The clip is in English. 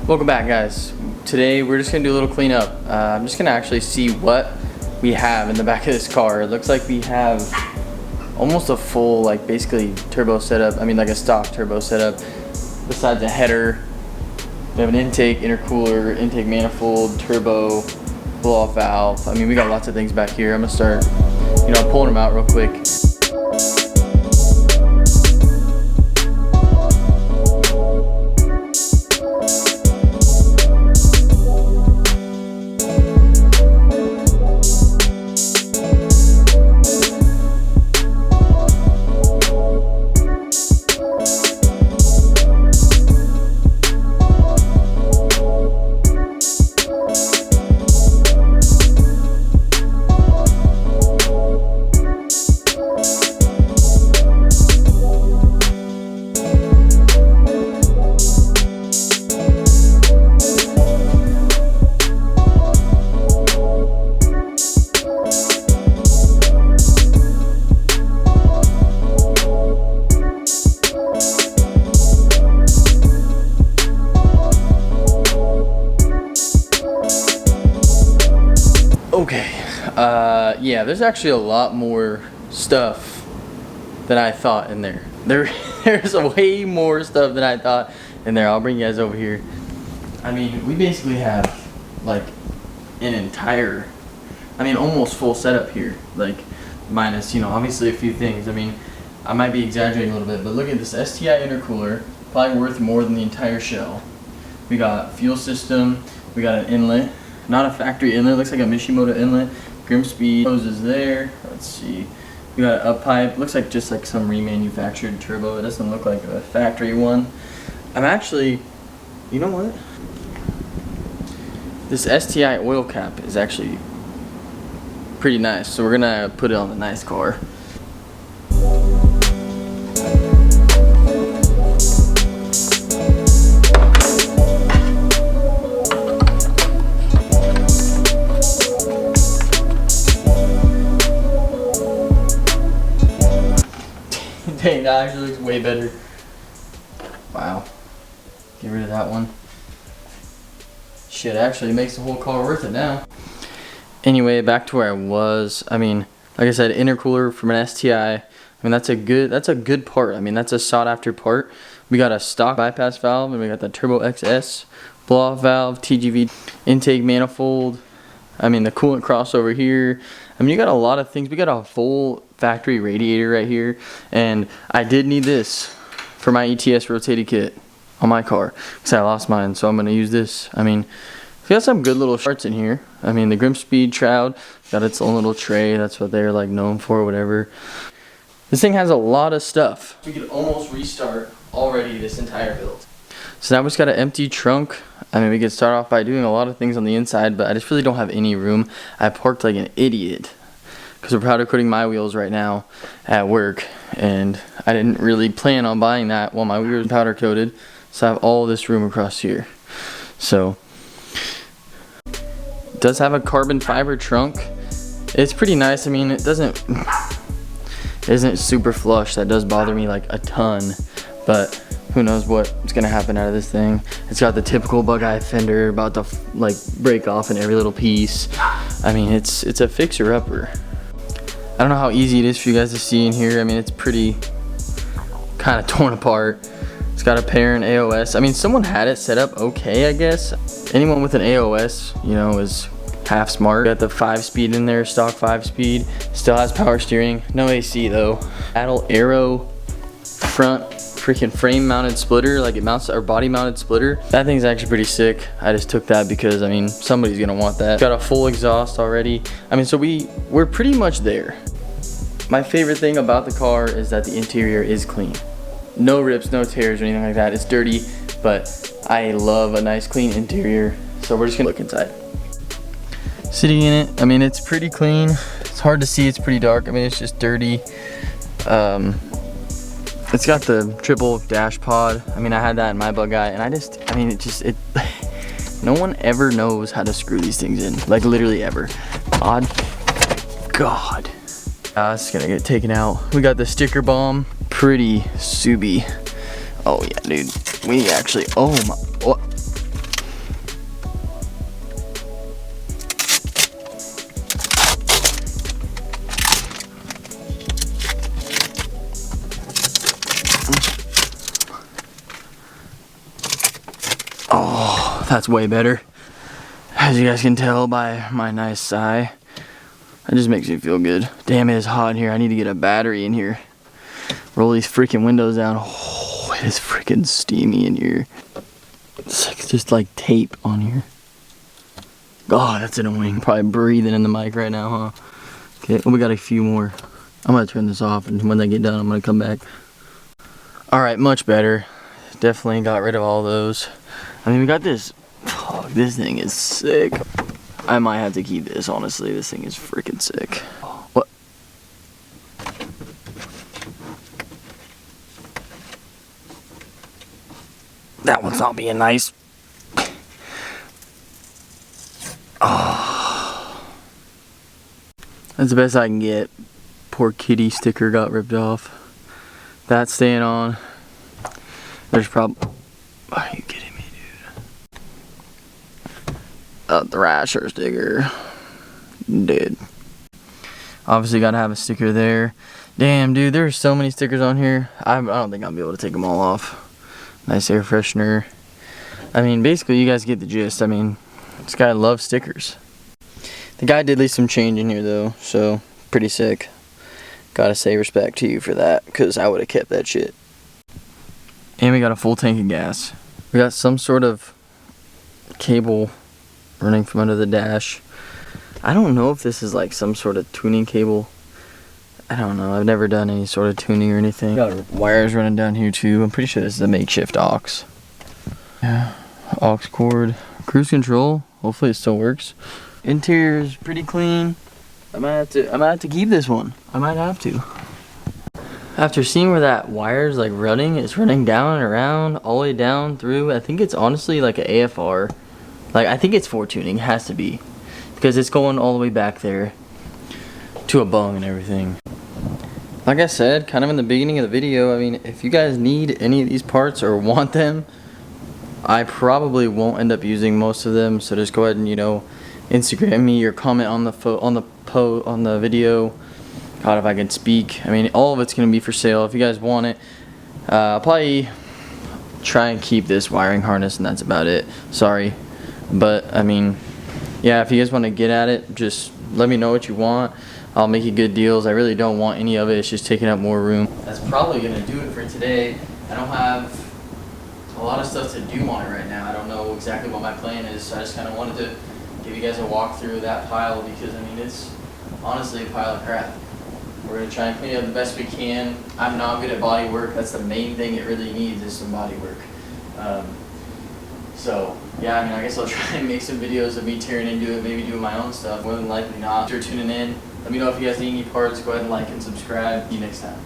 Welcome back, guys. Today we're just gonna do a little cleanup. I'm just gonna actually see what we have in the back of this car. It looks like we have almost a full, like, basically turbo setup. I mean, like a stock turbo setup. Besides a header, we have an intake, intercooler, intake manifold, turbo, blow-off valve. I mean, we got lots of things back here. I'm gonna start, pulling them out real quick. Okay, yeah, there's actually a lot more stuff than I thought in there. There's way more stuff than I thought in there. I'll bring you guys over here. I mean, we basically have like an entire, almost full setup here. Like, minus, obviously a few things. I mean, I might be exaggerating a little bit, but look at this STI intercooler, probably worth more than the entire shell. We got fuel system, we got an inlet. Not a factory inlet, looks like a Mishimoto inlet. Grimspeed hoses there. Let's see. We got an up pipe. Looks like just like some remanufactured turbo. It doesn't look like a factory one. I'm actually, you know what? This STI oil cap is actually pretty nice. So we're gonna put it on the nice car. Dang, that actually looks way better. Wow. Get rid of that one. Shit, actually makes the whole car worth it now. Anyway, back to where I was. I mean, like I said, intercooler from an STI. I mean, that's a good part. I mean, that's a sought after part. We got a stock bypass valve, and we got the Turbo XS blow-off valve, TGV intake manifold. I mean, the coolant crossover here. I mean, you got a lot of things. We got a full factory radiator right here, and I did need this for my ETS rotated kit on my car because I lost mine, so I'm gonna use this. I mean, we got some good little parts in here. I mean, the Grimspeed shroud got its own little tray. That's what they're like known for, whatever. This thing has a lot of stuff. We could almost restart already this entire build. So now we just got an empty trunk. I mean, we could start off by doing a lot of things on the inside, but I just really don't have any room. I parked like an idiot because we're powder coating my wheels right now at work, and I didn't really plan on buying that while my wheels were powder coated. So I have all this room across here. So it does have a carbon fiber trunk. It's pretty nice. I mean, it isn't super flush. That does bother me like a ton, but who knows what's gonna happen out of this thing. It's got the typical Bugeye fender about to like break off in every little piece. I mean, it's a fixer-upper. I don't know how easy it is for you guys to see in here. I mean, it's pretty kind of torn apart. It's got a pair and AOS. I mean, someone had it set up okay, I guess. Anyone with an AOS, is half smart. Got the 5-speed in there, stock 5-speed. Still has power steering, no AC though. Adult Aero front freaking frame mounted splitter, like it mounts our body mounted splitter. That thing's actually pretty sick. I just took that because I mean somebody's gonna want that. Got a full exhaust already. I mean, so we're pretty much there. My favorite thing about the car is that the interior is clean. No rips, no tears or anything like that. It's dirty, but I love a nice clean interior. So we're just gonna look inside. Sitting in it, I mean, it's pretty clean. It's hard to see, it's pretty dark. I mean, it's just dirty. It's got the triple dash pod. I mean, I had that in my Bugeye, and no one ever knows how to screw these things in. Like, literally ever. God. It's gonna get taken out. We got the sticker bomb. Pretty Subi. Oh, yeah, dude. We actually, oh my, That's way better. As you guys can tell by my nice sigh, it just makes me feel good. Damn, it is hot in here. I need to get a battery in here. Roll these freaking windows down. Oh, it is freaking steamy in here. It's like just like tape on here. God, that's annoying. Probably breathing in the mic right now, huh? Okay, well, we got a few more. I'm gonna turn this off, and when they get done, I'm gonna come back. All right, much better. Definitely got rid of all those. I mean, we got this. Oh, this thing is sick. I might have to keep this, honestly. This thing is freaking sick. What? That one's not being nice. Oh. That's the best I can get. Poor kitty sticker got ripped off. That's staying on. There's probably... Are you kidding me, dude? A Thrasher sticker. Dead. Obviously gotta have a sticker there. Damn, dude, there's so many stickers on here. I don't think I'll be able to take them all off. Nice air freshener. I mean, basically, you guys get the gist. I mean, this guy loves stickers. The guy did leave some change in here, though, so pretty sick. Gotta say respect to you for that, because I would have kept that shit. And we got a full tank of gas. We got some sort of cable running from under the dash. I don't know if this is like some sort of tuning cable. I don't know. I've never done any sort of tuning or anything. Got wires running down here too. I'm pretty sure this is a makeshift aux. Yeah, aux cord. Cruise control. Hopefully it still works. Interior is pretty clean. I might have to keep this one. I might have to. After seeing where that wire is like running, it's running down and around, all the way down through. I think it's honestly like an AFR. Like, I think it's for tuning. It has to be. Because it's going all the way back there to a bung and everything. Like I said, kind of in the beginning of the video, I mean, if you guys need any of these parts or want them, I probably won't end up using most of them. So just go ahead and, you know, Instagram me or comment on the video. God, if I can speak. I mean, all of it's gonna be for sale if you guys want it. I'll probably try and keep this wiring harness, and that's about it. Sorry, but I mean, yeah, if you guys want to get at it, just let me know what you want. I'll make you good deals. I really don't want any of it. It's just taking up more room. That's probably gonna do it for today. I don't have a lot of stuff to do on it right now. I don't know exactly what my plan is. So I just kind of wanted to give you guys a walkthrough of that pile, because I mean, it's honestly a pile of crap. We're gonna try and clean it up the best we can. I'm not good at body work. That's the main thing it really needs, is some body work. So yeah, I mean, I guess I'll try and make some videos of me tearing into it, maybe doing my own stuff. More than likely not. If you're tuning in, let me know if you guys need any parts. Go ahead and like and subscribe. See you next time.